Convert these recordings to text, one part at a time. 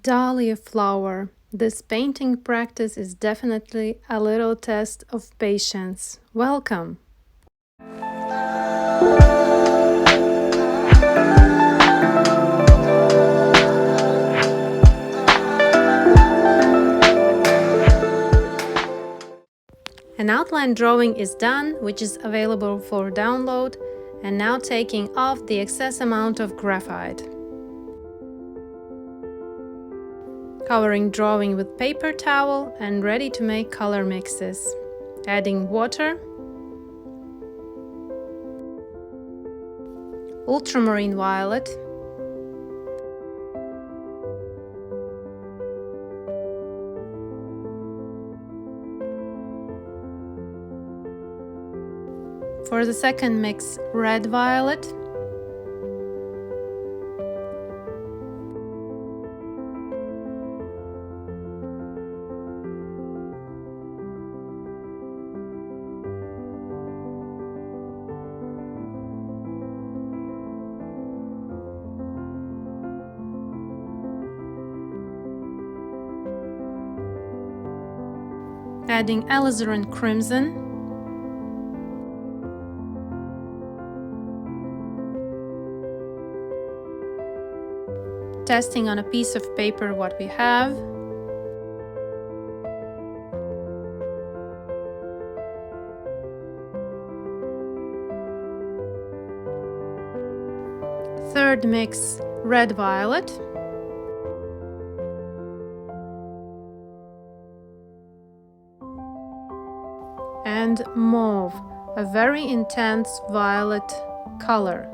Dahlia flower. This painting practice is definitely a little test of patience. Welcome! An outline drawing is done, which is available for download, and now taking off the excess amount of graphite. Covering drawing with paper towel and ready to make color mixes. Adding water, Ultramarine Violet, for the second mix, Red Violet, adding Alizarins Crimson, testing on a piece of paper what we have, third mix, Red Violet, and Mauve, a very intense violet color.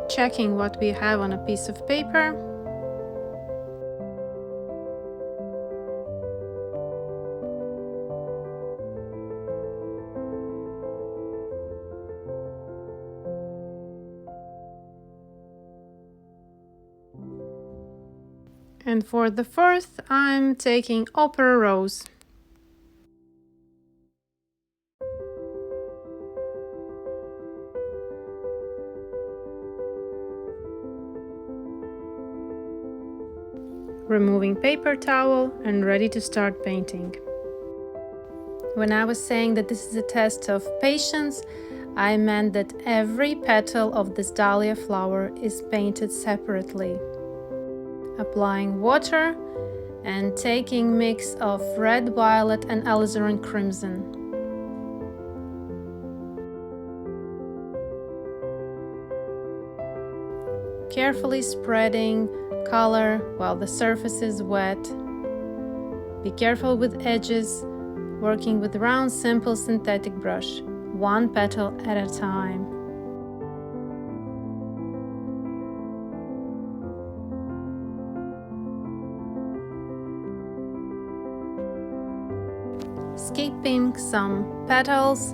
Checking what we have on a piece of paper. And for the fourth, I'm taking Opera Rose. Removing paper towel and ready to start painting. When I was saying that this is a test of patience, I meant that every petal of this dahlia flower is painted separately. Applying water and taking mix of red violet and alizarin crimson. Carefully spreading color while the surface is wet. Be careful with edges, working with round simple synthetic brush, one petal at a time. Skipping some petals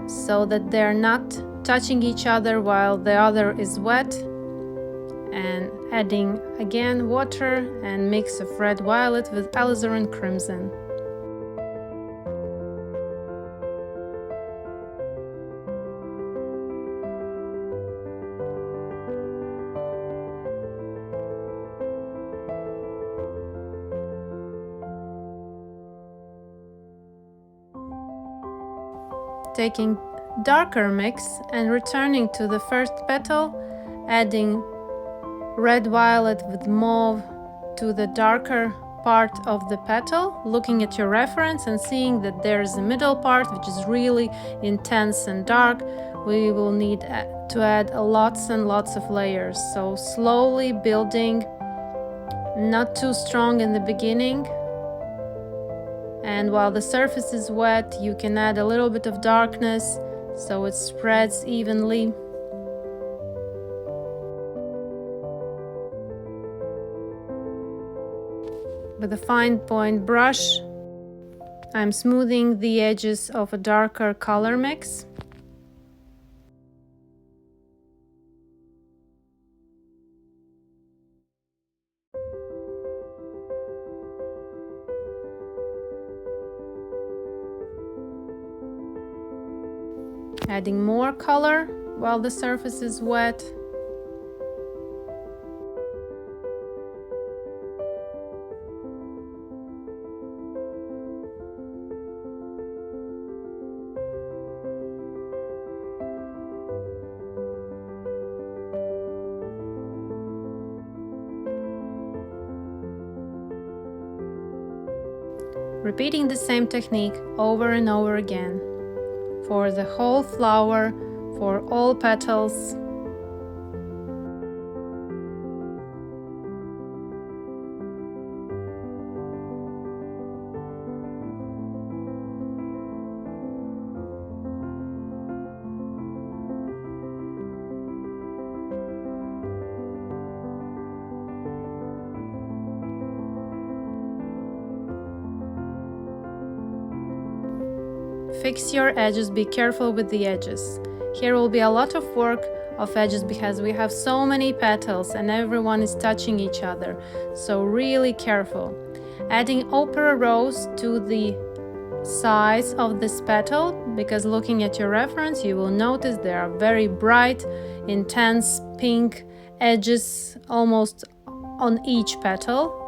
so that they're not touching each other while the other is wet, and adding again water and mix of red violet with alizarin crimson. Taking darker mix and returning to the first petal, adding red violet with mauve to the darker part of the petal, looking at your reference and seeing that there is a middle part which is really intense and dark. We will need to add lots and lots of layers, so slowly building, not too strong in the beginning. And while the surface is wet, you can add a little bit of darkness so it spreads evenly. With a fine point brush, I'm smoothing the edges of a darker color mix. Adding more color while the surface is wet. Repeating the same technique over and over again for the whole flower, for all petals. Fix your edges, be careful with the edges. Here will be a lot of work of edges because we have so many petals and everyone is touching each other, so really careful. Adding opera rose to the size of this petal, because looking at your reference you will notice there are very bright, intense pink edges almost on each petal.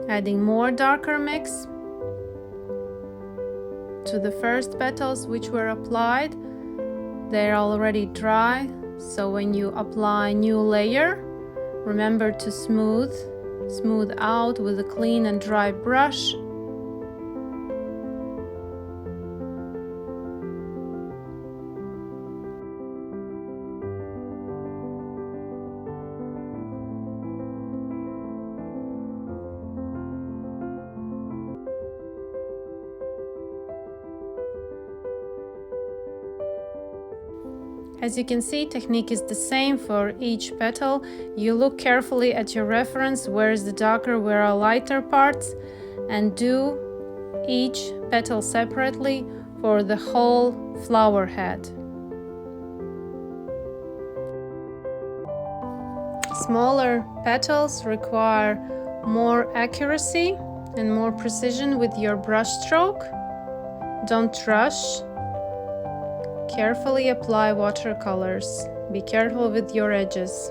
Adding more darker mix to the first petals which were applied. They're already dry, so when you apply new layer, remember to smooth out with a clean and dry brush. As you can see, technique is the same for each petal. You look carefully at your reference, where is the darker, where are lighter parts, and do each petal separately for the whole flower head. Smaller petals require more accuracy and more precision with your brush stroke. Don't rush. Carefully apply watercolors. Be careful with your edges.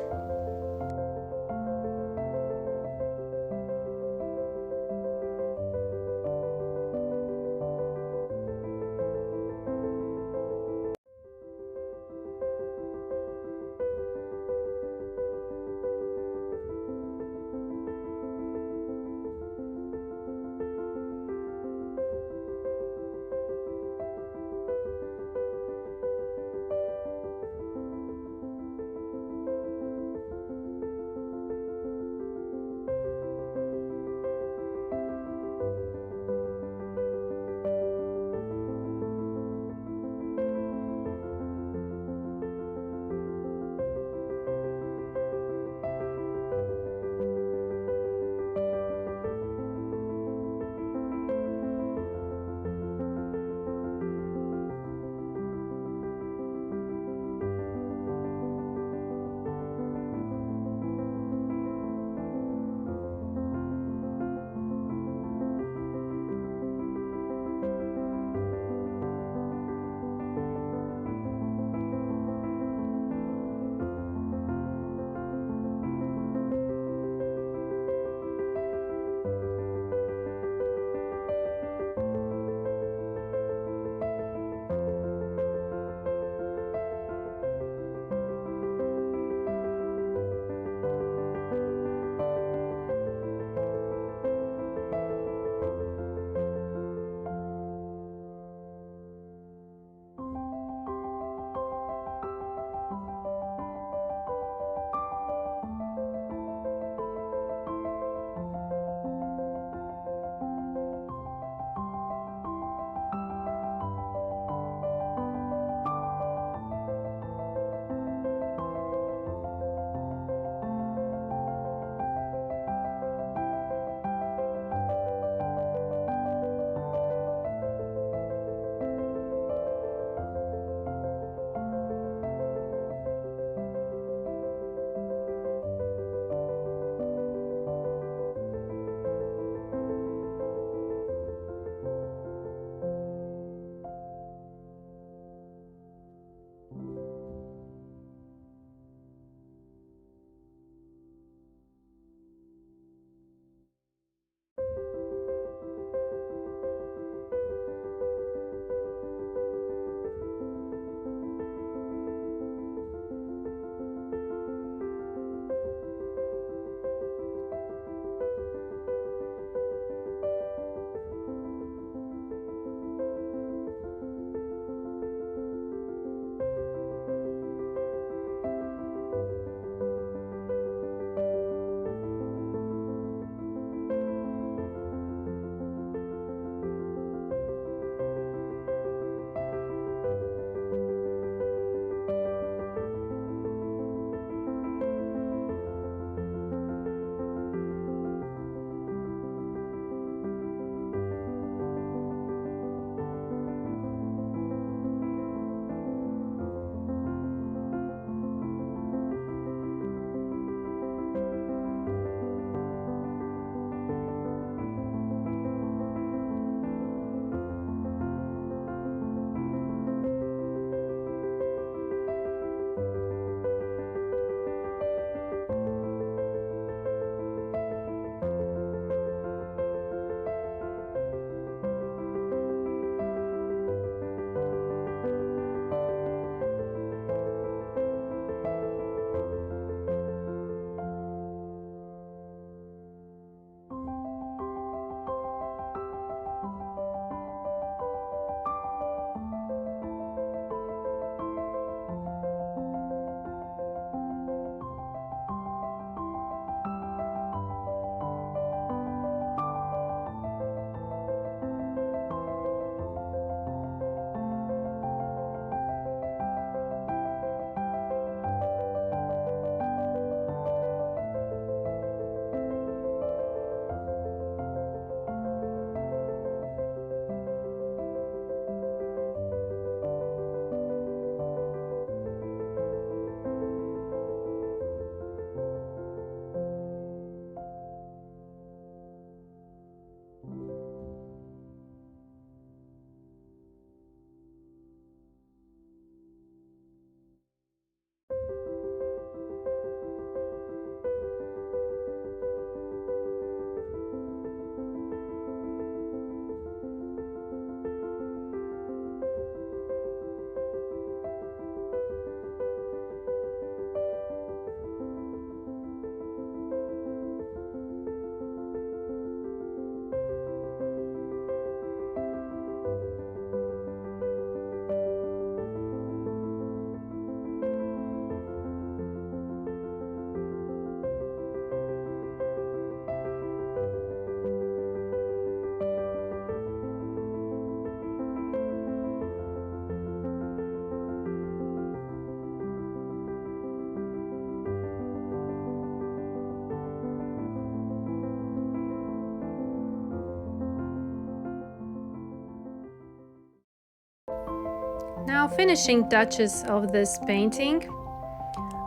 now finishing touches of this painting.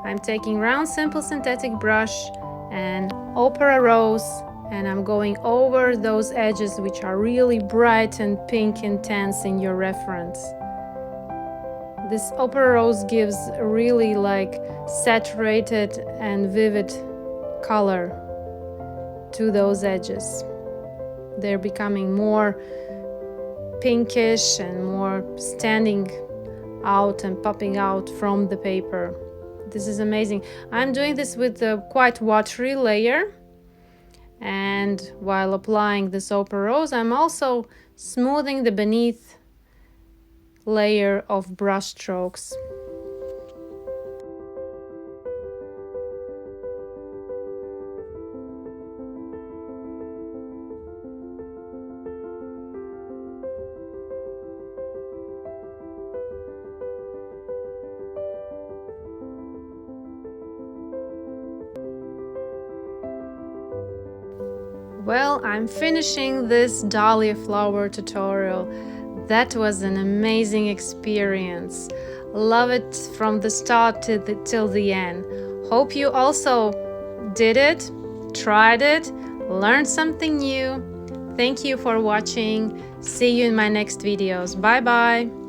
I'm taking round simple synthetic brush and Opera Rose, and I'm going over those edges which are really bright and pink intense in your reference. This Opera Rose gives a really like saturated and vivid color to those edges. They're becoming more pinkish and more standing out and popping out from the paper. This is amazing. I'm doing this with a quite watery layer, and while applying this Opera Rose, I'm also smoothing the beneath layer of brush strokes. Well, I'm finishing this Dahlia flower tutorial. That was an amazing experience. Love it from the start till the end. Hope you also did it, tried it, learned something new. Thank you for watching. See you in my next videos. Bye bye.